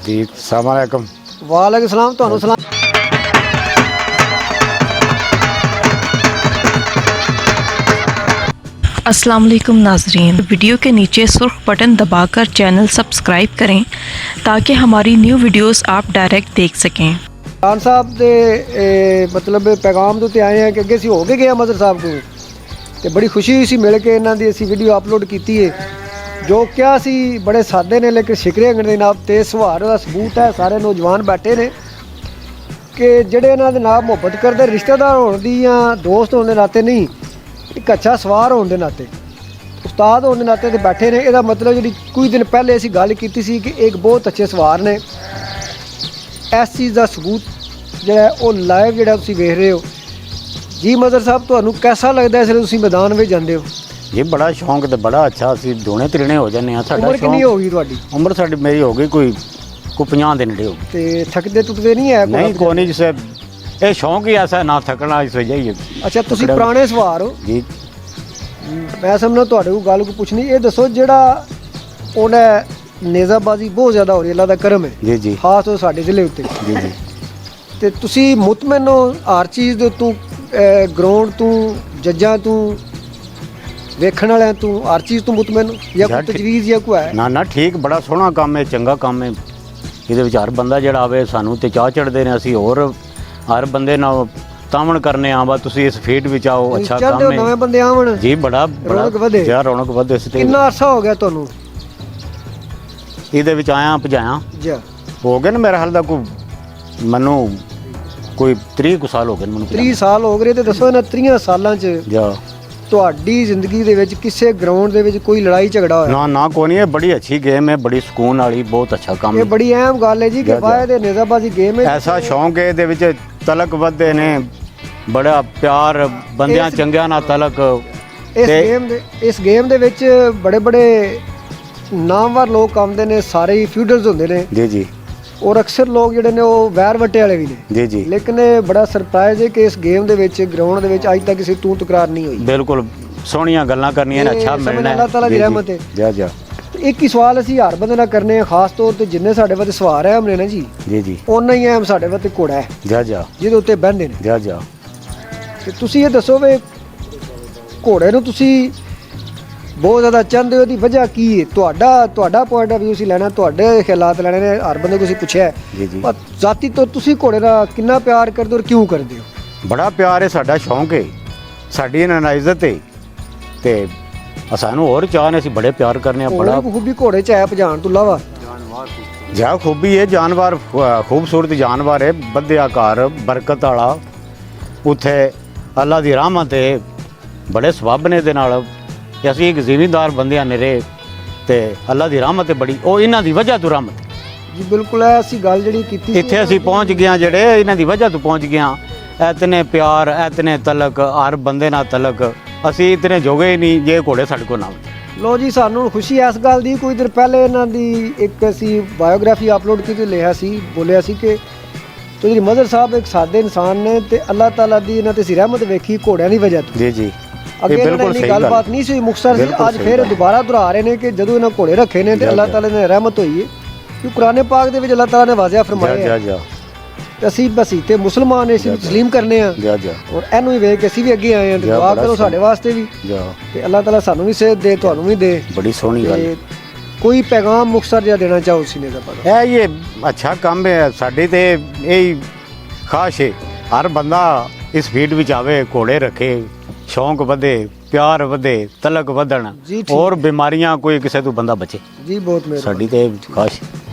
जी अस्सलाम वालेकुम। वालेकुम सलाम। ਤੁਹਾਨੂੰ सलाम। अस्सलाम वालेकुम नाजरीन, वीडियो के नीचे सुर्ख बटन दबाकर चैनल सब्सक्राइब करें ताकि हमारी न्यू वीडियोस आप डायरेक्ट देख सकें। ਖਾਨ ਸਾਹਿਬ ਦੇ ਮਤਲਬ ਪੈਗਾਮ ਦੇ ਉੱਤੇ ਆਏ ਹਾਂ ਕਿ ਅੱਗੇ ਅਸੀਂ ਹੋ ਕੇ ਗਏ ਮਦਰ ਸਾਹਿਬ ਕੋਲ ਤੇ ਬੜੀ ਖੁਸ਼ੀ ਹੋਈ ਸੀ ਮਿਲ ਕੇ। ਇਹਨਾਂ ਦੀ ਅਸੀਂ ਵੀਡੀਓ ਅਪਲੋਡ ਕੀਤੀ ਹੈ। ਜੋ ਕਿਹਾ ਸੀ ਬੜੇ ਸਾਦੇ ਨੇ ਲੇਕਿਨ ਸ਼ਿਕਰੇ ਅੰਗਣ ਦੇ ਨਾਲ ਤੇ ਸੁਭਾਅ ਦਾ ਸਬੂਤ ਹੈ। ਸਾਰੇ ਨੌਜਵਾਨ ਬੈਠੇ ਨੇ ਕਿ ਜਿਹੜੇ ਇਹਨਾਂ ਦੇ ਨਾਲ ਮੁਹੱਬਤ ਕਰਦੇ ਰਿਸ਼ਤੇਦਾਰ ਹੋਣ ਦੀ ਜਾਂ ਦੋਸਤ ਹੋਣ ਦੇ ਨਾਤੇ ਨਹੀਂ, ਇੱਕ ਅੱਛਾ ਸਵਾਰ ਹੋਣ ਦੇ ਨਾਤੇ, ਉਸਤਾਦ ਹੋਣ ਦੇ ਨਾਤੇ ਤੇ ਬੈਠੇ ਨੇ। ਇਹਦਾ ਮਤਲਬ ਜਿਹੜੀ ਕੁਝ ਦਿਨ ਪਹਿਲੇ ਅਸੀਂ ਗੱਲ ਕੀਤੀ ਸੀ ਕਿ ਇੱਕ ਬਹੁਤ ਅੱਛੇ ਸਵਾਰ ਨੇ, ਇਸ ਚੀਜ਼ ਦਾ ਸਬੂਤ ਜਿਹੜਾ ਉਹ ਲਾਈਵ ਜਿਹੜਾ ਤੁਸੀਂ ਵੇਖ ਰਹੇ ਹੋ। ਜੀ ਮਦਰ ਸਾਹਿਬ, ਤੁਹਾਨੂੰ ਕਿਹਦਾ ਲੱਗਦਾ ਇਸ ਵੇਲੇ ਤੁਸੀਂ ਮੈਦਾਨ ਵਿੱਚ ਜਾਂਦੇ ਹੋ? ये बड़ा शौक तो बड़ा अच्छा असी दोने त्रिने हो जाने। ਉਮਰ ਕਿੰਨੀ ਹੋ ਗਈ ਤੁਹਾਡੀ? उम्र साडी मेरी हो गई कोई 50 ਦੇ ਨੇੜੇ ਹੋ ਗਈ। ਤੇ ਥੱਕਦੇ ਟੁੱਟਦੇ ਨਹੀਂ ਹੈ? नहीं कोई नहीं, जिसे ये शौक ही ऐसा ना थकना इस वजह ही। ਅੱਛਾ, ਤੁਸੀਂ ਪੁਰਾਣੇ ਸਵਾਰ ਹੋ जी। ਮੈਂ ਸਮਝਦਾ ਤੁਹਾਡੇ ਕੋਲ ਗੱਲ ਕੋਈ ਪੁੱਛਣੀ। ਇਹ ਦੱਸੋ ਜਿਹੜਾ ਉਹਨੇ ਨੇਜ਼ਾਬਾਜ਼ੀ ਬਹੁਤ ਜ਼ਿਆਦਾ ਹੋ ਰਹੀ, ਅੱਲਾ ਦਾ ਕਰਮ ਹੈ जी जी ਖਾਸ ਤੌਰ ਸਾਡੇ ਜ਼ਿਲ੍ਹੇ ਉੱਤੇ, जी जी ਤੇ ਤੁਸੀਂ ਮੁਤਮਿਨ ਹੋ ਹਰ ਚੀਜ਼ ਦੇ ਉੱਤੋਂ, ਗਰਾਊਂਡ ਤੋਂ, ਜੱਜਾਂ ਤੋਂ, ਵੇਖਣ ਵਾਲਿਆਂ ਤੋਂ, ਹਰ ਚੀਜ਼ ਤੋਂ ਮੁਤਮਿਨ ਹੋ ਜਾਂ ਕੋਈ ਤਜਵੀਜ਼ ਜਾਂ ਕੋਈ ਹੈ? ना ना ठीक, बड़ा सोहना काम है, चंगा काम है। ਇਹਦੇ ਵਿੱਚ ਹਰ ਬੰਦਾ ਜਿਹੜਾ ਆਵੇ ਸਾਨੂੰ ਤੇ ਚਾਹ ਚੜਦੇ ਨੇ। ਅਸੀਂ ਹੋਰ ਹਰ ਬੰਦੇ ਨਾਲ ਤਾਮਣ ਕਰਨੇ ਆ ਵਾ ਤੁਸੀਂ ਇਸ ਫੀਲਡ ਵਿੱਚ ਆਓ, ਅੱਛਾ ਚਾਹੁੰਦੇ ਕੰਮ ਹੋ ਹੈ ਨਵੇਂ ਬੰਦੇ ਆਵਣ ਜੀ। ਬੜਾ ਰੌਣਕ ਵਧੇ। ਯਾਰ ਰੌਣਕ ਵਧੇ ਸੀ। ਤੇ ਕਿੰਨਾ ਅਰਸਾ ਹੋ ਗਿਆ ਤੁਹਾਨੂੰ ਇਹਦੇ ਵਿੱਚ ਆਇਆ ਭਜਾਇਆ ਜੀ? ਹੋ ਗਏ ਨਾ ਮੇਰੇ ਹਾਲ ਦਾ ਕੋਈ ਮੈਨੂੰ ਕੋਈ 30 ਕੁ ਸਾਲ ਹੋ ਗਏ ਮੈਨੂੰ 30 ਸਾਲ ਹੋ ਗਏ। ਤੇ ਦੱਸੋ ਇਹਨਾਂ 30 ਸਾਲਾਂ 'ਚ ਜਾ ਤੁਹਾਡੀ ਜ਼ਿੰਦਗੀ ਦੇ ਵਿੱਚ ਕਿਸੇ ਗਰਾਊਂਡ ਦੇ ਵਿੱਚ ਕੋਈ ਲੜਾਈ ਝਗੜਾ ਹੋਇਆ? ਨਾ ਨਾ ਕੋਈ ਨਹੀਂ। ਇਹ ਬੜੀ ਅੱਛੀ ਗੇਮ ਹੈ, ਬੜੀ ਸਕੂਨ ਵਾਲੀ, ਬਹੁਤ ਅੱਛਾ ਕੰਮ ਇਹ ਹੈ। ਬੜੀ ਅਹਿਮ ਗੱਲ ਹੈ ਜੀ ਕਿ ਵਾਹਿਦ ਇਹ ਨੇਜ਼ਾਬਾਜ਼ੀ ਗੇਮ ਹੈ। ਐਸਾ ਸ਼ੌਂਕ ਹੈ ਇਹਦੇ ਵਿੱਚ ਤਲਕ ਵੱਧਦੇ ਨੇ, ਬੜਾ ਪਿਆਰ ਬੰਦਿਆਂ ਚੰਗਿਆਂ ਨਾਲ ਤਲਕ। ਇਸ ਗੇਮ ਦੇ ਵਿੱਚ ਬੜੇ ਬੜੇ ਨਾਮਵਰ ਲੋਕ ਆਉਂਦੇ ਨੇ, ਸਾਰੇ ਹੀ ਫਿਊਡਰਸ ਹੁੰਦੇ ਨੇ ਜੀ ਜੀ ਔਰ ਅਕਸਰ ਲੋਕ ਜਿਹੜੇ ਨੇ ਉਹ ਵੈਰ ਵੱਟੇ ਵਾਲੇ ਵੀ ਨੇ। ਜੀ ਜੀ ਲੇਕਿਨ ਇਹ ਬੜਾ ਸਰਪ੍ਰਾਈਜ਼ ਹੈ ਕਿ ਇਸ ਗੇਮ ਦੇ ਵਿੱਚ, ਗਰਾਊਂਡ ਦੇ ਵਿੱਚ ਅੱਜ ਤੱਕ ਕਿਸੇ ਤੂੰ ਤਕਰਾਰ ਨਹੀਂ ਹੋਈ। ਬਿਲਕੁਲ ਸੋਹਣੀਆਂ ਗੱਲਾਂ ਕਰਨੀਆਂ ਨੇ, ਅੱਛਾ ਮਿਲਣਾ ਹੈ। ਅੱਲਾਹ ਤਾਲਾ ਦੀ ਰਹਿਮਤ ਹੈ। ਜਾ ਜਾ ਇੱਕ ਹੀ ਸਵਾਲ ਅਸੀਂ ਹਰ ਬੰਦੇ ਨਾਲ ਕਰਨੇ ਆ, ਖਾਸ ਤੌਰ ਤੇ ਜਿੰਨੇ ਸਾਡੇ ਵਾਸਤੇ ਸਵਾਰ ਹੈ ਹਮਨੇ ਨਾ ਜੀ, ਜੀ ਜੀ ਉਹਨਾਂ ਹੀ ਅਹਿਮ ਸਾਡੇ ਵਾਸਤੇ ਘੋੜਾ ਹੈ ਜਾ ਜਾ ਜਿਹਦੇ ਉੱਤੇ ਬਹਿੰਦੇ ਨੇ। ਜਾ ਜਾ ਤੇ ਤੁਸੀਂ ਇਹ ਦੱਸੋ ਵੀ ਘੋੜੇ ਨੂੰ ਤੁਸੀਂ ਬਹੁਤ ਜ਼ਿਆਦਾ ਚਾਹੁੰਦੇ ਹੋ, ਉਹਦੀ ਵਜ੍ਹਾ ਕੀ ਹੈ? ਤੁਹਾਡਾ ਪੁਆਇੰਟ ਆਫ ਵਿਊ ਸੀ ਲੈਣਾ, ਤੁਹਾਡੇ ਖਿਆਲਾਤ ਲੈਣੇ ਨੇ। ਹਰ ਬੰਦੇ ਨੂੰ ਅਸੀਂ ਪੁੱਛਿਆ ਜੀ ਜੀ ਪਰ ਜ਼ਾਤੀ ਤੋਂ ਤੁਸੀਂ ਘੋੜੇ ਦਾ ਕਿੰਨਾ ਪਿਆਰ ਕਰਦੇ ਹੋ ਔਰ ਕਿਉਂ ਕਰਦੇ ਹੋ? ਬੜਾ ਪਿਆਰ ਹੈ, ਸਾਡਾ ਸ਼ੌਂਕ ਹੈ, ਸਾਡੀ ਇਹਨਾਂ ਇੱਜ਼ਤ ਹੈ ਤੇ ਸਾਨੂੰ ਹੋਰ ਚਾਹ ਨੇ, ਅਸੀਂ ਬੜੇ ਪਿਆਰ ਕਰਨੇ ਆ। ਬੜਾ ਖੂਬੀ ਘੋੜੇ 'ਚ ਹੈ ਭਜਾਣ ਤੋਂ ਇਲਾਵਾ ਜਾ ਖੂਬੀ ਹੈ, ਜਾਨਵਰ ਖੂਬਸੂਰਤ ਜਾਨਵਰ ਹੈ, ਬੱਧਿਆ ਘਰ, ਬਰਕਤ ਵਾਲਾ। ਉੱਥੇ ਅੱਲਾ ਦੀ ਰਹਿਮਤ ਹੈ, ਬੜੇ ਸਬੱਬ ਨੇ ਇਹਦੇ ਨਾਲ। ਅਸੀਂ ਇੱਕ ਜ਼ਿਮੀਂਦਾਰ ਬੰਦਿਆਂ ਨੇ ਰਹੇ ਤੇ ਅੱਲਾ ਦੀ ਰਹਿਮਤ ਹੈ ਬੜੀ, ਉਹ ਇਹਨਾਂ ਦੀ ਵਜ੍ਹਾ ਤੋਂ ਰਹਿਮਤ ਜੀ। ਬਿਲਕੁਲ ਹੈ, ਅਸੀਂ ਗੱਲ ਜਿਹੜੀ ਕੀਤੀ ਸੀ ਇੱਥੇ ਅਸੀਂ ਪਹੁੰਚ ਗਏ, ਜਿਹੜੇ ਇਹਨਾਂ ਦੀ ਵਜ੍ਹਾ ਤੋਂ ਪਹੁੰਚ ਗਏ। ਇਤਨੇ ਪਿਆਰ, ਇਤਨੇ ਤਲਕ, ਹਰ ਬੰਦੇ ਨਾਲ ਤਲਕ, ਅਸੀਂ ਇਤਨੇ ਜੋਗੇ ਹੀ ਨਹੀਂ ਜੇ ਘੋੜੇ ਸਾਡੇ ਕੋਲ ਨਾ ਹੋਣ। ਲੋ ਜੀ, ਸਾਨੂੰ ਖੁਸ਼ੀ ਇਸ ਗੱਲ ਦੀ, ਕੁਝ ਦਿਨ ਪਹਿਲੇ ਇਹਨਾਂ ਦੀ ਇੱਕ ਅਸੀਂ ਬਾਇਓਗ੍ਰਾਫੀ ਅਪਲੋਡ ਕੀਤੀ, ਲਿਖਿਆ ਸੀ, ਬੋਲਿਆ ਸੀ ਕਿ ਜਿਹੜੀ ਮਦਰ ਸਾਹਿਬ ਇੱਕ ਸਾਦੇ ਇਨਸਾਨ ਨੇ ਤੇ ਅੱਲਾਹ ਤਾਲਾ ਦੀ ਇਹਨਾਂ ਤੇ ਸੀ ਰਹਿਮਤ ਵੇਖੀ ਘੋੜਿਆਂ ਦੀ ਵਜ੍ਹਾ ਤੋਂ। ਜੀ ਜੀ ਅੱਗੇ ਬਿਲਕੁਲ ਸਹੀ ਗੱਲਬਾਤ ਨਹੀਂ ਸੀ, ਮੁਖਤਸਰ ਸੀ। ਅੱਜ ਫਿਰ ਦੁਬਾਰਾ ਦੁਹਰਾ ਰਹੇ ਨੇ ਕਿ ਜਦੋਂ ਇਹਨਾਂ ਘੋੜੇ ਰੱਖੇ ਨੇ ਤੇ ਅੱਲਾਹ ਤਾਲਾ ਨੇ ਰਹਿਮਤ ਹੋਈ ਹੈ। ਕਿ ਕੁਰਾਨ ਪਾਕ ਦੇ ਵਿੱਚ ਅੱਲਾਹ ਤਾਲਾ ਨੇ ਵਾਜ਼ਿਆ ਫਰਮਾਇਆ ਹੈ ਤੇ ਅਸੀਂ ਬਸ ਤੇ ਮੁਸਲਮਾਨ ਨੇ, ਅਸੀਂ ਤਸਲੀਮ ਕਰਨੇ ਆ ਔਰ ਇਹਨੂੰ ਹੀ ਵੇਖ ਕੇ ਅਸੀਂ ਵੀ ਅੱਗੇ ਆਏ ਹਾਂ। ਤੇ ਦੁਆ ਕਰੋ ਸਾਡੇ ਵਾਸਤੇ ਵੀ ਤੇ ਅੱਲਾਹ ਤਾਲਾ ਸਾਨੂੰ ਵੀ ਸਿਹਤ ਦੇ, ਤੁਹਾਨੂੰ ਵੀ ਦੇ। ਬੜੀ ਸੋਹਣੀ ਗੱਲ। ਕੋਈ ਪੈਗਾਮ ਮੁਖਤਸਰ ਜਿਹਾ ਦੇਣਾ ਚਾਹੋ ਸੀ ਨੇ ਦਾ ਪਤਾ? ਇਹ ਅੱਛਾ ਕੰਮ ਹੈ, ਸਾਡੀ ਤੇ ਇਹ ਖਾਸ਼ ਹੈ ਹਰ ਬੰਦਾ ਇਸ ਫੀਲਡ ਵਿੱਚ ਆਵੇ, ਘੋੜੇ ਰੱਖੇ, ਸ਼ੌਂਕ ਵਧੇ, ਪਿਆਰ ਵਧੇ, ਤਲਕ ਵਧਣ, ਹੋਰ ਬਿਮਾਰੀਆਂ ਕੋਈ ਕਿਸੇ ਤੋਂ ਬੰਦਾ ਬਚੇ ਜੀ। ਬਹੁਤ ਮਿਹਰਬਾਨੀ, ਸਾਡੀ ਤੇ ਖਾਸ਼।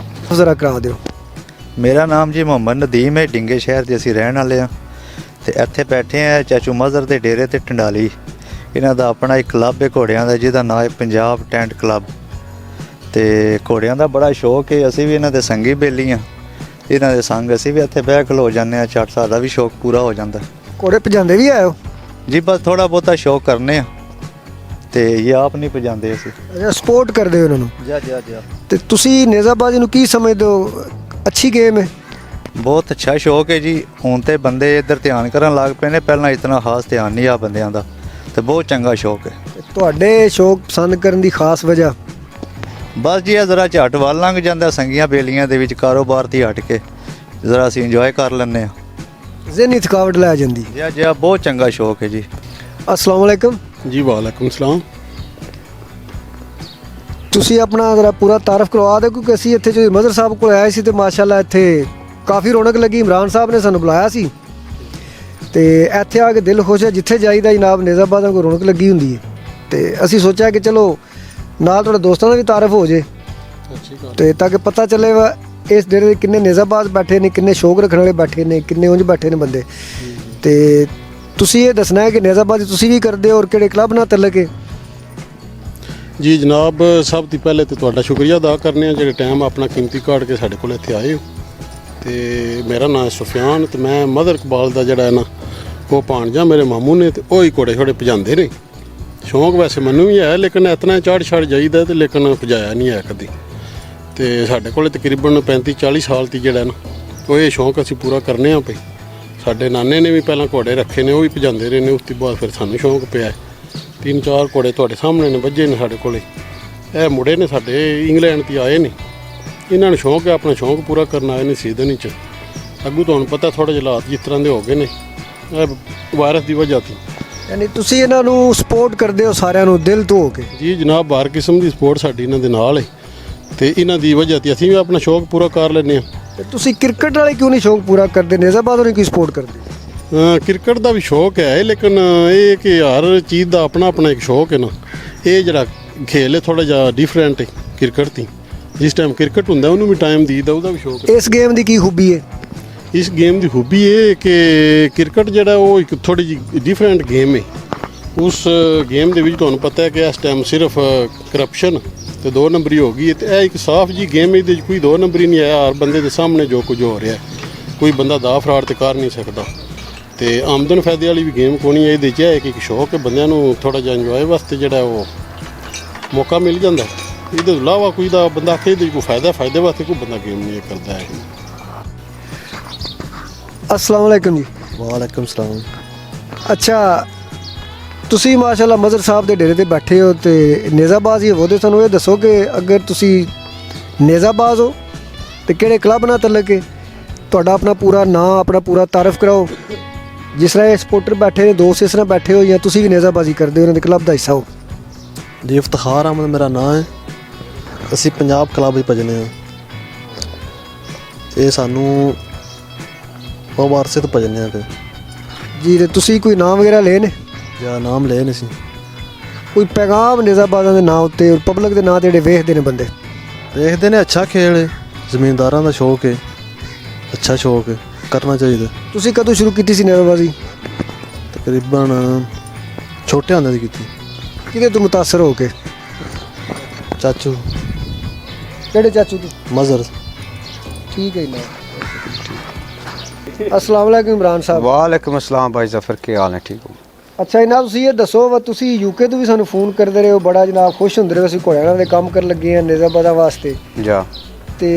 ਜ਼ਰਾ ਕਰਾ ਦਿਓ। ਮੇਰਾ ਨਾਮ ਜੀ ਮੁਹੰਮਦ ਨਦੀਮ ਹੈ, ਡਿੰਗੇ ਸ਼ਹਿਰ ਦੇ ਅਸੀਂ ਰਹਿਣ ਵਾਲੇ ਹਾਂ ਤੇ ਇੱਥੇ ਬੈਠੇ ਆ ਚਾਚੂ ਮਜ਼ਹਰ ਦੇ ਡੇਰੇ ਤੇ ਟੰਡਾਲੀ। ਇਹਨਾਂ ਦਾ ਆਪਣਾ ਇੱਕ ਕਲੱਬ ਹੈ ਘੋੜਿਆਂ ਦਾ ਜਿਹਦਾ ਨਾਮ ਹੈ ਪੰਜਾਬ ਟੈਂਟ ਕਲੱਬ। ਤੇ ਘੋੜਿਆਂ ਦਾ ਬੜਾ ਸ਼ੌਕ ਹੈ, ਅਸੀਂ ਵੀ ਇਹਨਾਂ ਦੇ ਸੰਗੀ ਬੇਲੀ ਹਾਂ, ਇਹਨਾਂ ਦੇ ਸੰਗ ਅਸੀਂ ਵੀ ਇੱਥੇ ਬਹਿ ਖਲੋ ਜਾਂਦੇ ਹਾਂ, ਝੱਟ ਸਾਡਾ ਵੀ ਸ਼ੌਕ ਪੂਰਾ ਹੋ ਜਾਂਦਾ। ਘੋੜੇ ਭਜਾਉਂਦੇ ਵੀ ਆਏ ਹੋ? ਜੀ ਬਸ ਥੋੜਾ ਬਹੁਤਾ ਸ਼ੌਕ ਕਰਨੇ ਆ ਤੇ ਇਹ ਆਪ ਨਹੀਂ ਭਜਾਉਂਦੇ ਅਸੀਂ। ਅੱਛਾ, ਸਪੋਰਟ ਕਰਦੇ ਹੋ ਇਹਨਾਂ ਨੂੰ? ਜਾ ਜਾ ਜਾ। ਤੇ ਤੁਸੀਂ ਨੇਜ਼ਾਬਾਜ਼ੀ ਨੂੰ ਕੀ ਸਮਝਦੇ ਹੋ? ਅੱਛੀ ਗੇਮ ਹੈ? ਬਹੁਤ ਅੱਛਾ ਸ਼ੌਕ ਹੈ ਜੀ। ਹੁਣ ਤੇ ਬੰਦੇ ਇੱਧਰ ਧਿਆਨ ਕਰਨ ਲੱਗ ਪਏ ਨੇ, ਪਹਿਲਾਂ ਇਤਨਾ ਖਾਸ ਧਿਆਨ ਨਹੀਂ ਆ ਬੰਦਿਆਂ ਦਾ, ਤੇ ਬਹੁਤ ਚੰਗਾ ਸ਼ੌਕ ਹੈ। ਤੁਹਾਡੇ ਸ਼ੌਕ ਪਸੰਦ ਕਰਨ ਦੀ ਖਾਸ ਵਜ੍ਹਾ? ਬਸ ਜੀ ਇਹ ਜ਼ਰਾ ਝੱਟ ਵੱਲ ਲੰਘ ਜਾਂਦਾ ਸੰਗੀਆਂ ਬੇਲੀਆਂ ਦੇ ਵਿੱਚ ਕਾਰੋਬਾਰ ਤੇ ਹਟ ਕੇ ਜ਼ਰਾ ਅਸੀਂ ਇੰਜੋਏ ਕਰ ਲੈਂਦੇ ਹਾਂ। ਜ਼ਿਹਨੀ ਥਕਾਵਟ ਲੈ ਜਾਂਦੀ। ਜੀ ਬਹੁਤ ਚੰਗਾ ਸ਼ੌਕ ਹੈ ਜੀ। ਅਸਲਾਮ ਵਾਲੇਕਮ ਜੀ ਵਾਲੇਕੁਮ ਸਲਾਮ। ਤੁਸੀਂ ਆਪਣਾ ਜ਼ਰਾ ਪੂਰਾ ਤਾਰਫ ਕਰਵਾ ਦਿਓ, ਕਿਉਂਕਿ ਅਸੀਂ ਇੱਥੇ ਜੋ ਮਜ਼ਰ ਸਾਹਿਬ ਕੋਲ ਆਏ ਸੀ ਤੇ ਮਾਸ਼ਾਅੱਲਾ ਇੱਥੇ ਕਾਫੀ ਰੌਣਕ ਲੱਗੀ। ਇਮਰਾਨ ਸਾਹਿਬ ਨੇ ਸਾਨੂੰ ਬੁਲਾਇਆ ਸੀ ਤੇ ਇੱਥੇ ਆ ਕੇ ਦਿਲ ਖੁਸ਼ ਹੈ। ਜਿੱਥੇ ਜਾਈਦਾ ਜਨਾਬ ਨਿਜ਼ਾਮਾਬਾਦ ਕੋਲ ਰੌਣਕ ਲੱਗੀ ਹੁੰਦੀ ਹੈ ਤੇ ਅਸੀਂ ਸੋਚਿਆ ਕਿ ਚਲੋ ਨਾਲ ਤੁਹਾਡੇ ਦੋਸਤਾਂ ਦਾ ਵੀ ਤਾਰਫ ਹੋ ਜੇ ਤੇ ਤਾਂ ਕਿ ਪਤਾ ਚੱਲੇ ਵਾ ਇਸ ਡੇਰੇ ਦੇ ਕਿੰਨੇ ਨਿਜ਼ਾਮਾਬਾਦ ਬੈਠੇ ਨੇ, ਕਿੰਨੇ ਸ਼ੌਕ ਰੱਖਣ ਵਾਲੇ ਬੈਠੇ ਨੇ, ਕਿੰਨੇ ਉਂਝ ਬੈਠੇ ਨੇ ਬੰਦੇ। ਤੇ ਤੁਸੀਂ ਇਹ ਦੱਸਣਾ ਹੈ ਕਿ ਨਿਜ਼ਾਮਾਬਾਦ ਤੁਸੀਂ ਵੀ ਕਰਦੇ ਹੋ ਔਰ ਕਿਹੜੇ ਕਲੱਬ ਨਾਲ ਤਲਕ ਹੈ? ਜੀ ਜਨਾਬ, ਸਭ ਤੋਂ ਪਹਿਲੇ ਤੇ ਤੁਹਾਡਾ ਸ਼ੁਕਰੀਆ ਅਦਾ ਕਰਨੇ ਆ ਜਿਹੜੇ ਟਾਈਮ ਆਪਣਾ ਕੀਮਤੀ ਕੱਢ ਕੇ ਸਾਡੇ ਕੋਲ ਇੱਥੇ ਆਏ ਹੋ। ਤੇ ਮੇਰਾ ਨਾਮ ਸੁਫਿਆਨ ਤੇ ਮੈਂ ਮਦਰ ਇਕਬਾਲ ਦਾ ਜਿਹੜਾ ਹੈ ਨਾ ਉਹ ਭਾਣਜਾ ਮੇਰੇ ਮਾਮੂ ਨੇ ਤੇ ਉਹ ਹੀ ਘੋੜੇ ਛੋੜੇ ਭਜਾਉਂਦੇ ਨੇ। ਸ਼ੌਂਕ ਵੈਸੇ ਮੈਨੂੰ ਵੀ ਹੈ ਲੇਕਿਨ ਇਤਨਾ ਚੜ੍ਹ ਛੜ ਜਾਈਦਾ ਤੇ ਲੇਕਿਨ ਭਜਾਇਆ ਨਹੀਂ ਹੈ ਕਦੀ। ਤੇ ਸਾਡੇ ਕੋਲ ਤਕਰੀਬਨ 35-40 ਸਾਲ ਦੀ ਜਿਹੜਾ ਨਾ ਉਹ ਇਹ ਸ਼ੌਂਕ ਅਸੀਂ ਪੂਰਾ ਕਰਨੇ ਆ ਪਈ। ਸਾਡੇ ਨਾਨੇ ਨੇ ਵੀ ਪਹਿਲਾਂ ਘੋੜੇ ਰੱਖੇ ਨੇ, ਉਹ ਵੀ ਭਜਾਉਂਦੇ ਰਹੇ ਨੇ। ਉਸ ਤੋਂ ਬਾਅਦ ਫਿਰ ਸਾਨੂੰ ਸ਼ੌਂਕ ਪਿਆ। 3-4 ਘੋੜੇ ਤੁਹਾਡੇ ਸਾਹਮਣੇ ਨੇ ਵੱਜੇ ਨੇ ਸਾਡੇ ਕੋਲੇ। ਇਹ ਮੁੰਡੇ ਨੇ ਸਾਡੇ ਇੰਗਲੈਂਡ ਤੋਂ ਆਏ ਨੇ, ਇਹਨਾਂ ਨੂੰ ਸ਼ੌਂਕ ਹੈ ਆਪਣਾ ਸ਼ੌਂਕ ਪੂਰਾ ਕਰਨ ਆਏ ਨੇ ਸੀਜ਼ਨ ਵਿੱਚ। ਅੱਗੂ ਤੁਹਾਨੂੰ ਪਤਾ ਥੋੜ੍ਹੇ ਜਿਹੇ ਹਾਲਾਤ ਜਿਸ ਤਰ੍ਹਾਂ ਦੇ ਹੋ ਗਏ ਨੇ ਇਹ ਵਾਇਰਸ ਦੀ ਵਜ੍ਹਾ ਤੋਂ। ਯਾਨੀ ਤੁਸੀਂ ਇਹਨਾਂ ਨੂੰ ਸਪੋਰਟ ਕਰਦੇ ਹੋ ਸਾਰਿਆਂ ਨੂੰ ਦਿਲ ਤੋਂ ਹੋ ਕੇ? ਜੀ ਜਨਾਬ, ਹਰ ਕਿਸਮ ਦੀ ਸਪੋਰਟ ਸਾਡੀ ਇਹਨਾਂ ਦੇ ਨਾਲ ਹੈ ਤੇ ਇਹਨਾਂ ਦੀ ਵਜ੍ਹਾ ਤੋਂ ਅਸੀਂ ਵੀ ਆਪਣਾ ਸ਼ੌਂਕ ਪੂਰਾ ਕਰ ਲੈਂਦੇ ਹਾਂ। ਤੇ ਤੁਸੀਂ ਕ੍ਰਿਕਟ ਵਾਲੇ ਕਿਉਂ ਨਹੀਂ ਸ਼ੌਂਕ ਪੂਰਾ ਕਰਦੇ? ਨਿਜ਼ਾਮਾਬਾਦ ਨੂੰ ਕਿਉਂ ਸਪੋਰਟ ਕਰਦੇ? ਕ੍ਰਿਕਟ ਦਾ ਵੀ ਸ਼ੌਕ ਹੈ ਲੇਕਿਨ ਇਹ ਕਿ ਹਰ ਚੀਜ਼ ਦਾ ਆਪਣਾ ਆਪਣਾ ਇੱਕ ਸ਼ੌਕ ਹੈ ਨਾ। ਇਹ ਜਿਹੜਾ ਖੇਲ ਹੈ ਥੋੜ੍ਹਾ ਜਿਹਾ ਡਿਫਰੈਂਟ ਹੈ ਕ੍ਰਿਕਟ ਤੋਂ। ਜਿਸ ਟਾਈਮ ਕ੍ਰਿਕਟ ਹੁੰਦਾ ਉਹਨੂੰ ਵੀ ਟਾਈਮ ਦੀਦਾ, ਉਹਦਾ ਵੀ ਸ਼ੌਕ ਹੈ। ਇਸ ਗੇਮ ਦੀ ਕੀ ਖੂਬੀ ਹੈ? ਇਸ ਗੇਮ ਦੀ ਖੂਬੀ ਇਹ ਕਿ ਕ੍ਰਿਕਟ ਜਿਹੜਾ ਉਹ ਇੱਕ ਥੋੜ੍ਹੀ ਜਿਹੀ ਡਿਫਰੈਂਟ ਗੇਮ ਹੈ। ਉਸ ਗੇਮ ਦੇ ਵਿੱਚ ਤੁਹਾਨੂੰ ਪਤਾ ਹੈ ਕਿ ਇਸ ਟਾਈਮ ਸਿਰਫ ਕਰਪਸ਼ਨ ਤੇ 2 ਨੰਬਰੀ ਹੋ ਗਈ ਹੈ ਤੇ ਇਹ ਇੱਕ ਸਾਫ਼ ਜੀ ਗੇਮ ਹੈ। ਇਹਦੇ 'ਚ ਕੋਈ 2 ਨੰਬਰੀ ਨਹੀਂ ਆਇਆ। ਹਰ ਬੰਦੇ ਦੇ ਸਾਹਮਣੇ ਜੋ ਕੁਝ ਹੋ ਰਿਹਾ ਕੋਈ ਬੰਦਾ ਦਾ ਫਰਾਡ ਤੇ ਕਰ ਨਹੀਂ ਸਕਦਾ। ਤੇ ਆਮਦਨ ਫਾਇਦੇ ਵਾਲੀ ਵੀ ਗੇਮ ਕੋਣੀ ਹੈ। ਇਹਦੇ 'ਚ ਹੈ ਕਿ ਇੱਕ ਸ਼ੌਕ ਹੈ ਬੰਦਿਆਂ ਨੂੰ ਥੋੜ੍ਹਾ ਜਿਹਾ ਇੰਜੋਏ ਵਾਸਤੇ ਜਿਹੜਾ ਉਹ ਮੌਕਾ ਮਿਲ ਜਾਂਦਾ। ਇਹਦੇ ਤੋਂ ਇਲਾਵਾ ਕੋਈ ਦਾ ਬੰਦਾ ਆਖੇ ਇਹਦੇ 'ਚ ਕੋਈ ਫਾਇਦੇ ਵਾਸਤੇ ਕੋਈ ਬੰਦਾ ਗੇਮ ਨਹੀਂ ਕਰਦਾ ਹੈ। ਅਸਲਾਮ ਵਾਲੇਕਮ ਜੀ। ਵਾਲੇਕੁਮ ਸਲਾਮ। ਅੱਛਾ, ਤੁਸੀਂ ਮਾਸ਼ਾਅੱਲਾ ਮਜ਼ਰ ਸਾਹਿਬ ਦੇ ਡੇਰੇ ਤੇ ਬੈਠੇ ਹੋ ਤੇ ਨਿਜ਼ਾਮਾਬਾਦ ਹੀ ਹੋ ਤੇ ਸਾਨੂੰ ਇਹ ਦੱਸੋ ਕਿ ਅਗਰ ਤੁਸੀਂ ਨਿਜ਼ਾਮਾਬਾਦ ਹੋ ਤੇ ਕਿਹੜੇ ਕਲੱਬ ਨਾਲ ਤਲਕ ਹੈ? ਤੁਹਾਡਾ ਆਪਣਾ ਪੂਰਾ ਨਾਂ, ਆਪਣਾ ਪੂਰਾ ਤਾਰਫ ਕਰਾਓ। ਜਿਸ ਤਰ੍ਹਾਂ ਇਹ ਸਪੋਰਟਰ ਬੈਠੇ ਨੇ, ਦੋਸਤ ਇਸ ਤਰ੍ਹਾਂ ਬੈਠੇ ਹੋ ਜਾਂ ਤੁਸੀਂ ਵੀ ਨਿਜ਼ਾਮਾਬਾਜ਼ੀ ਕਰਦੇ ਹੋ, ਉਹਨਾਂ ਦੇ ਕਲੱਬ ਦਾ ਹਿੱਸਾ ਹੋ। ਜੀ ਇਫਤਖਾਰ ਅਹਿਮਦ ਮੇਰਾ ਨਾਂ ਹੈ। ਅਸੀਂ ਪੰਜਾਬ ਕਲੱਬ ਵਿੱਚ ਭਜਨੇ ਹਾਂ। ਇਹ ਸਾਨੂੰ ਉਹ ਵਾਰਸੇ ਤੋਂ ਭਜਨੇ ਹਾਂ। ਫਿਰ ਜੀ ਤੇ ਤੁਸੀਂ ਕੋਈ ਨਾਮ ਵਗੈਰਾ ਲਏ ਨੇ? ਜਾਂ ਨਾਮ ਲਏ ਨਹੀਂ ਸੀ। ਕੋਈ ਪੈਗਾਮ ਨਿਜ਼ਾਮਾਬਾਦਾਂ ਦੇ ਨਾਂ ਉੱਤੇ ਔਰ ਪਬਲਿਕ ਦੇ ਨਾਂ ਤੇ ਜਿਹੜੇ ਵੇਖਦੇ ਨੇ ਬੰਦੇ? ਦੇਖਦੇ ਨੇ ਅੱਛਾ ਖੇਲ ਹੈ, ਜ਼ਮੀਨਦਾਰਾਂ ਦਾ ਸ਼ੌਕ ਹੈ, ਅੱਛਾ ਸ਼ੌਕ ਹੈ, ਕਰਨਾ ਚਾਹੀਦਾ। ਤੁਸੀਂ ਕਦੋਂ ਸ਼ੁਰੂ ਕੀਤੀ ਸੀ ਨਿਜ਼ਾਮਾਬਾਜ਼ੀ? ਤਕਰੀਬਨ ਛੋਟੇ ਹੁੰਦੇ ਦੀ ਕੀਤੀ। ਕਿਹਦੇ ਤੋਂ ਮੁਤਾਸਰ ਹੋ ਕੇ? ਚਾਚੂ ਕਿਹੜੇ ਚਾਚੂ ਤੋਂ? ਮਜ਼ਰ। ਠੀਕ ਹੈ ਨਾ। अस्सलाम वालेकुम इमरान साहब। वालेकुम अस्सलाम भाई जफर, क्या हाल है? ठीक हो? ਅੱਛਾ ਜਨਾਬ, ਤੁਸੀਂ ਇਹ ਦੱਸੋ ਵਾ ਤੁਸੀਂ ਯੂਕੇ ਤੋਂ ਵੀ ਸਾਨੂੰ ਫੋਨ ਕਰਦੇ ਰਹੇ ਹੋ, ਬੜਾ ਜਨਾਬ ਖੁਸ਼ ਹੁੰਦੇ ਰਹੇ ਅਸੀਂ ਘੋੜਿਆਂ ਦੇ ਕੰਮ ਕਰਨ ਲੱਗੇ ਹਾਂ ਨਿਜ਼ਾਮਾਬਾਦ ਵਾਸਤੇ जा ਤੇ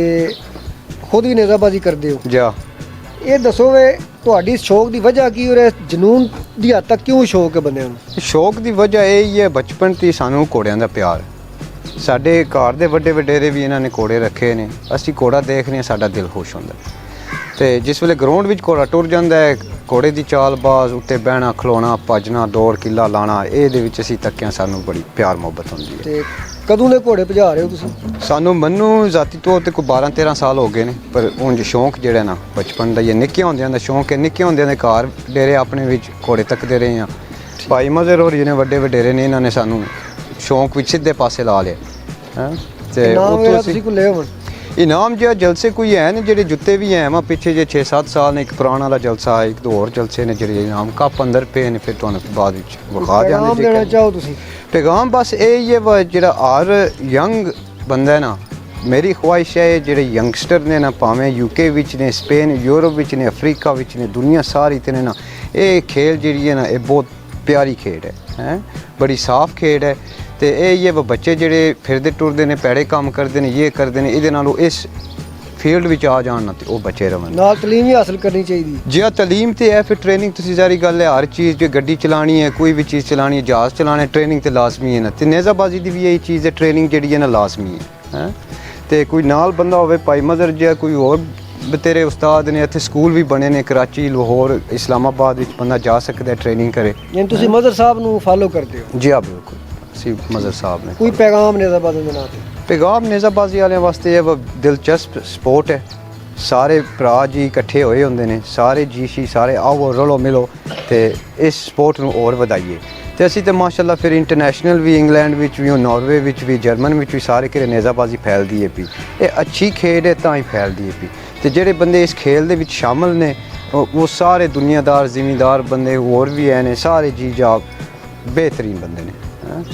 ਖੁਦ ਵੀ ਨਿਜ਼ਾਮਾਬਾਜ਼ੀ ਕਰਦੇ ਹੋ। जा ਇਹ ਦੱਸੋ ਵੇ ਤੁਹਾਡੀ ਸ਼ੌਕ ਦੀ ਵਜ੍ਹਾ ਕੀ ਔਰ ਜਨੂਨ ਦੀ ਹੱਦ ਤੱਕ ਕਿਉਂ ਸ਼ੌਕ ਹੈ ਬੰਦਿਆਂ ਨੂੰ? ਸ਼ੌਕ ਦੀ ਵਜ੍ਹਾ ਇਹ ਹੀ ਹੈ ਬਚਪਨ ਤੋਂ ਸਾਨੂੰ ਘੋੜਿਆਂ ਦਾ ਪਿਆਰ। ਸਾਡੇ ਘਰ ਦੇ ਵੱਡੇ ਵਡੇਰੇ ਵੀ ਇਹਨਾਂ ਨੇ ਘੋੜੇ ਰੱਖੇ ਨੇ। ਅਸੀਂ ਘੋੜਾ ਦੇਖਦੇ ਹਾਂ ਸਾਡਾ ਦਿਲ ਖੁਸ਼ ਹੁੰਦਾ। ਤੇ ਜਿਸ ਵੇਲੇ ਗਰਾਊਂਡ ਵਿੱਚ ਘੋੜਾ ਟੁਰ ਜਾਂਦਾ ਹੈ, ਘੋੜੇ ਦੀ ਚਾਲਬਾਜ਼ ਉੱਤੇ ਬਹਿਣਾ, ਖਲੋਣਾ, ਭੱਜਣਾ, ਦੌੜ ਕਿੱਲਾ ਲਾਣਾ, ਇਹਦੇ ਵਿੱਚ ਅਸੀਂ ਤੱਕਿਆਂ ਸਾਨੂੰ ਬੜੀ ਪਿਆਰ ਮੁਹੱਬਤ ਹੁੰਦੀ ਹੈ। ਤੇ ਕਦੋਂ ਦੇ ਘੋੜੇ ਭਜਾ ਰਹੇ ਹੋ ਤੁਸੀਂ? ਸਾਨੂੰ ਮੈਨੂੰ ਜ਼ਾਤੀ ਤੌਰ ਤੇ ਕੋਈ 12-13 ਸਾਲ ਹੋ ਗਏ ਨੇ, ਪਰ ਉਂਝ ਸ਼ੌਂਕ ਜਿਹੜਾ ਨਾ ਬਚਪਨ ਦਾ ਇਹ ਨਿੱਕੇ ਹੁੰਦਿਆਂ ਦਾ ਸ਼ੌਂਕ ਹੈ। ਨਿੱਕੇ ਹੁੰਦਿਆਂ ਦੇ ਘਰ ਡੇਰੇ ਆਪਣੇ ਵਿੱਚ ਘੋੜੇ ਤੱਕਦੇ ਰਹੇ ਹਾਂ। ਭਾਈ ਮਜ਼ਰ ਹੋਰ ਜਿਹਨੇ ਵੱਡੇ ਵਡੇਰੇ ਨੇ, ਇਹਨਾਂ ਨੇ ਸਾਨੂੰ ਸ਼ੌਂਕ ਵਿੱਚ ਸਿੱਧੇ ਪਾਸੇ ਲਾ ਲਿਆ ਹੈ। ਤੇ ਨਾਮ ਉੱਥੋਂ ਵਗੈਰਾ ਅਸੀਂ ਤੁਸੀਂ ਕੋਈ ਲਏ ਹੋਣ? ਇਨਾਮ ਜਿਹਾ ਜਲਸੇ ਕੋਈ ਹੈ ਨੇ ਜਿਹੜੇ ਜੁੱਤੇ ਵੀ ਹੈ। ਮੈਂ ਪਿੱਛੇ ਜੇ 6-7 ਸਾਲ ਨੇ ਇੱਕ ਪੁਰਾਣਾ ਵਾਲਾ ਜਲਸਾ ਹੈ, ਇੱਕ ਦੋ ਹੋਰ ਜਲਸੇ ਨੇ ਜਿਹੜੇ ਇਨਾਮ ਕੱਪ ਅੰਦਰ ਪਏ ਨੇ, ਫਿਰ ਤੁਹਾਨੂੰ ਬਾਅਦ ਵਿੱਚ ਵਿਖਾ ਪੈਗਾਮ ਦਿਆਂਗੇ। ਦੇਣਾ ਚਾਹੋ ਤੁਸੀਂ? ਪੈਗਾਮ ਬਸ ਇਹ ਹੀ ਹੈ ਵਾ, ਜਿਹੜਾ ਹਰ ਯੰਗ ਬੰਦਾ ਹੈ ਨਾ, ਮੇਰੀ ਖੁਆਇਸ਼ ਹੈ ਜਿਹੜੇ ਯੰਗਸਟਰ ਨੇ ਨਾ, ਭਾਵੇਂ ਯੂਕੇ ਵਿੱਚ ਨੇ, ਸਪੇਨ, ਯੂਰਪ ਵਿੱਚ ਨੇ, ਅਫਰੀਕਾ ਵਿੱਚ ਨੇ, ਦੁਨੀਆ ਸਾਰੀ ਤੇ ਨੇ ਨਾ, ਇਹ ਖੇਡ ਜਿਹੜੀ ਹੈ ਨਾ ਇਹ ਬਹੁਤ ਪਿਆਰੀ ਖੇਡ ਹੈ, ਬੜੀ ਸਾਫ਼ ਖੇਡ ਹੈ। ਤੇ ਇਹ ਹੀ ਹੈ ਬੱਚੇ ਜਿਹੜੇ ਫਿਰਦੇ ਟੁਰਦੇ ਨੇ, ਪੈੜੇ ਕੰਮ ਕਰਦੇ ਨੇ, ਇਹ ਕਰਦੇ ਨੇ, ਇਹਦੇ ਨਾਲੋਂ ਇਸ ਫੀਲਡ ਵਿੱਚ ਆ ਜਾਣ ਨਾ ਤੇ ਉਹ ਬੱਚੇ ਰਵਣ। ਨਾਲ ਤਾਲੀਮ ਵੀ ਹਾਸਲ ਕਰਨੀ ਚਾਹੀਦੀ। ਜੇ ਤਾਲੀਮ ਤੇ ਹੈ ਫਿਰ ਟ੍ਰੇਨਿੰਗ ਤੁਸੀਂ ਸਾਰੀ ਗੱਲ ਹੈ। ਹਰ ਚੀਜ਼ ਜੇ ਗੱਡੀ ਚਲਾਣੀ ਹੈ, ਕੋਈ ਵੀ ਚੀਜ਼ ਚਲਾਣੀ ਹੈ, ਜਹਾਜ਼ ਚਲਾਣਾ ਹੈ, ਟ੍ਰੇਨਿੰਗ ਤੇ ਲਾਜ਼ਮੀ ਹੈ ਨਾ। ਤੇ ਨੇਜ਼ਾਬਾਜ਼ੀ ਦੀ ਵੀ ਇਹੀ ਚੀਜ਼ ਹੈ, ਟ੍ਰੇਨਿੰਗ ਜਿਹੜੀ ਹੈ ਨਾ ਲਾਜ਼ਮੀ ਹੈ ਤੇ ਕੋਈ ਨਾਲ ਬੰਦਾ ਹੋਵੇ ਭਾਈ ਮਜ਼ਰ ਜਿਹਾ ਕੋਈ ਹੋਰ ਬਤੇਰੇ ਉਸਤਾਦ ਨੇ, ਇੱਥੇ ਸਕੂਲ ਵੀ ਬਣੇ ਨੇ ਕਰਾਚੀ, ਲਾਹੌਰ, ਇਸਲਾਮਾਬਾਦ ਵਿੱਚ ਬੰਦਾ ਜਾ ਸਕਦਾ ਟ੍ਰੇਨਿੰਗ ਕਰੇ। ਯਾਨੀ ਤੁਸੀਂ ਮਜ਼ਰ ਸਾਹਿਬ ਨੂੰ ਫਾਲੋ ਕਰਦੇ ਹੋ? ਜੀ ਹਾਂ ਬਿਲਕੁਲ, ਅਸੀਂ ਮਜ਼ਰ ਸਾਹਿਬ ਨੇ। ਕੋਈ ਪੈਗਾਮ ਨੇਜ਼ਾਬਾਜ਼ੀ ਦੇ ਨਾਂ ਤੇ? ਪੈਗਾਮ ਨੇਜ਼ਾਬਾਜ਼ੀ ਵਾਲਿਆਂ ਵਾਸਤੇ ਇਹ ਦਿਲਚਸਪ ਸਪੋਰਟ ਹੈ। ਸਾਰੇ ਭਰਾ ਜੀ ਇਕੱਠੇ ਹੋਏ ਹੁੰਦੇ ਨੇ, ਸਾਰੇ ਜੀ ਸਾਰੇ ਆਓ ਰਲੋ ਮਿਲੋ ਤੇ ਇਸ ਸਪੋਰਟ ਨੂੰ ਹੋਰ ਵਧਾਈਏ। ਤੇ ਅਸੀਂ ਤਾਂ ਮਾਸ਼ਾਅੱਲਾ ਫਿਰ ਇੰਟਰਨੈਸ਼ਨਲ ਵੀ, ਇੰਗਲੈਂਡ ਵਿੱਚ ਵੀ, ਨਾਰਵੇ ਵਿੱਚ ਵੀ, ਜਰਮਨ ਵਿੱਚ ਵੀ ਸਾਰੇ ਕਿਰੇ ਨੇਜ਼ਾਬਾਜ਼ੀ ਫੈਲਦੀ ਹੈ ਪਈ। ਇਹ ਅੱਛੀ ਖੇਡ ਹੈ ਤਾਂ ਹੀ ਫੈਲਦੀ ਹੈ ਪਈ। ਤੇ ਜਿਹੜੇ ਬੰਦੇ ਇਸ ਖੇਲ ਦੇ ਵਿੱਚ ਸ਼ਾਮਲ ਨੇ ਉਹ ਸਾਰੇ ਦੁਨੀਆਦਾਰ ਜ਼ਿਮੀਂਦਾਰ ਬੰਦੇ ਹੋਰ ਵੀ ਹੈ ਨੇ, ਸਾਰੇ ਜੀ ਜਾ ਬਿਹਤਰੀਨ ਬੰਦੇ ਨੇ।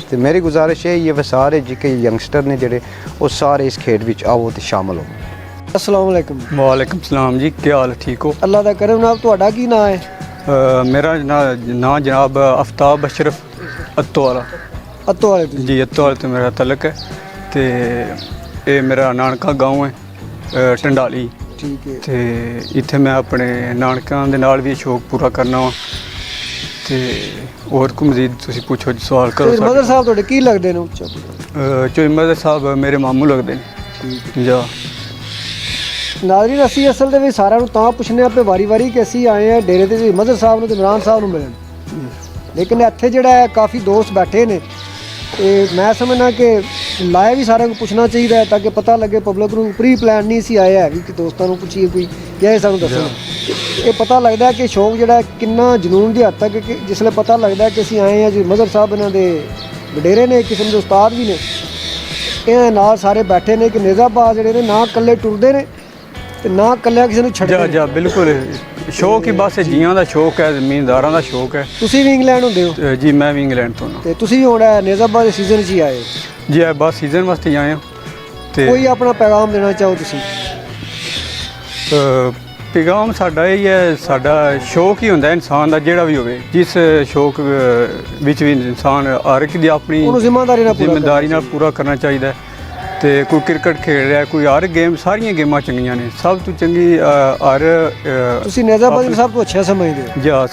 ਤੇ ਮੇਰੀ ਗੁਜ਼ਾਰਿਸ਼ ਇਹ ਹੈ ਵੀ ਸਾਰੇ ਜੀ ਕੇ ਯੰਗਸਟਰ ਨੇ ਜਿਹੜੇ ਉਹ ਸਾਰੇ ਇਸ ਖੇਡ ਵਿੱਚ ਆਓ ਤੇ ਸ਼ਾਮਲ ਹੋ। अस्सलाम वालेकुम। वालेकुम सलाम जी, क्या हाल है? ठीक हो? अल्लाह दा करम जनाब, ਤੁਹਾਡਾ ਕੀ ਨਾਂ ਹੈ? मेरा नाम जनाब आफ्ताब अशरफ अत्तो वाला अत्तो वाले ਤੁਸੀਂ? जी, अत्तो वाले तो मेरा तलक है। तो ये मेरा नानका गाँव है टंडाली। ਠੀਕ ਹੈ। तो इत्थे मैं अपने नानकों के नाल भी शौक पूरा करना वा। तो और को मजीद तुसी पूछो जी, सवाल करो। ਤੇ ਮਜ਼ਰ ਸਾਹਿਬ ਤੁਹਾਡੇ ਕੀ ਲੱਗਦੇ ਨੇ ਉੱਚਾ? चोई साहब मेरे मामू लगते हैं जा। ਨਾਜ਼ਰੀਨ, ਅਸੀਂ ਅਸਲ ਦੇ ਵਿੱਚ ਸਾਰਿਆਂ ਨੂੰ ਤਾਂ ਪੁੱਛਨੇ ਆਪੇ ਵਾਰੀ ਕਿ ਅਸੀਂ ਆਏ ਆ ਡੇਰੇ ਤੇ ਮਜ਼ਰ ਸਾਹਿਬ ਨੂੰ ਤੇ ਇਮਰਾਨ ਸਾਹਿਬ ਨੂੰ ਮਿਲਣ, ਲੇਕਿਨ ਇੱਥੇ ਜਿਹੜਾ ਹੈ ਕਾਫੀ ਦੋਸਤ ਬੈਠੇ ਨੇ ਤੇ ਮੈਂ ਸਮਝਣਾ ਕਿ ਲਾਇਵ ਵੀ ਸਾਰਿਆਂ ਨੂੰ ਪੁੱਛਣਾ ਚਾਹੀਦਾ ਹੈ ਤਾਂ ਕਿ ਪਤਾ ਲੱਗੇ ਪਬਲਿਕ ਨੂੰ। ਪ੍ਰੀ ਪਲਾਨ ਨਹੀਂ ਸੀ ਆਇਆ ਵੀ ਕਿ ਦੋਸਤਾਂ ਨੂੰ ਪੁੱਛੀਏ ਕੋਈ ਜਾਂ ਇਹ ਸਾਨੂੰ ਦੱਸਣ। ਇਹ ਪਤਾ ਲੱਗਦਾ ਕਿ ਸ਼ੌਕ ਜਿਹੜਾ ਕਿੰਨਾ ਜਨੂਨ ਦੀ ਹੱਦ ਤੱਕ ਕਿ ਜਿਸਲੇ ਪਤਾ ਲੱਗਦਾ ਕਿ ਅਸੀਂ ਆਏ ਹਾਂ ਜੀ ਮਜ਼ਰ ਸਾਹਿਬ ਇਹਨਾਂ ਦੇ ਵਡੇਰੇ ਨੇ, ਕਿਸਮ ਦੇ ਉਸਤਾਦ ਵੀ ਨੇ, ਇਹਨਾਂ ਨਾਲ ਸਾਰੇ ਬੈਠੇ ਨੇ ਕਿ ਨੇਜ਼ਾਬਾਜ਼ ਜਿਹੜੇ ਨੇ ਨਾ ਇਕੱਲੇ ਟੁਰਦੇ ਨੇ ਤੇ ਨਾ ਇਕੱਲਿਆਂ ਕਿਸੇ ਨੂੰ ਛੱਡਦੇ जा ਨੇ। जा बिल्कुल शौक ही बस जियां दा शौक है, जमींदारां दा शौक है। ਤੁਸੀਂ ਵੀ ਇੰਗਲੈਂਡ ਹੁੰਦੇ ਹੋ जी मैं भी इंग्लैंड तो ना ਤੇ ਤੁਸੀਂ ਵੀ ਹੁਣ ਨੇਜ਼ਾਬਾਜ਼ ਦੇ ਸੀਜ਼ਨ 'ਚ ਹੀ ਆਏ ਹੋ। जी है बस सीजन वास्ते ही आए हैं। ते ਕੋਈ ਆਪਣਾ ਪੈਗਾਮ ਦੇਣਾ ਚਾਹੋ ਤੁਸੀਂ? पैगाम साडा यही है, साडा शौक ही ਹੁੰਦਾ ਇਨਸਾਨ ਦਾ ਜਿਹੜਾ ਵੀ ਹੋਵੇ, ਜਿਸ ਸ਼ੌਕ ਵਿੱਚ ਵੀ ਇਨਸਾਨ ਹਰ ਇੱਕ ਦੀ ਆਪਣੀ ਉਹਨੂੰ ਜ਼ਿੰਮੇਵਾਰੀ ਨਾਲ ਪੂਰਾ ਜ਼ਿੰਮੇਵਾਰੀ ਨਾਲ ਪੂਰਾ ਕਰਨਾ ਚਾਹੀਦਾ ਹੈ। ਤੇ ਕੋਈ ਕ੍ਰਿਕਟ ਖੇਡ ਰਿਹਾ, ਕੋਈ ਹਰ ਗੇਮ, ਸਾਰੀਆਂ ਗੇਮਾਂ ਚੰਗੀਆਂ ਨੇ। ਸਭ ਤੋਂ ਚੰਗੀ ਹਰ ਤੁਸੀਂ ਨੇਜ਼ਾਬਾਜ਼ ਨੂੰ ਸਭ ਤੋਂ ਅੱਛਾ ਸਮਝਦੇ ਹੋ? ਜਾ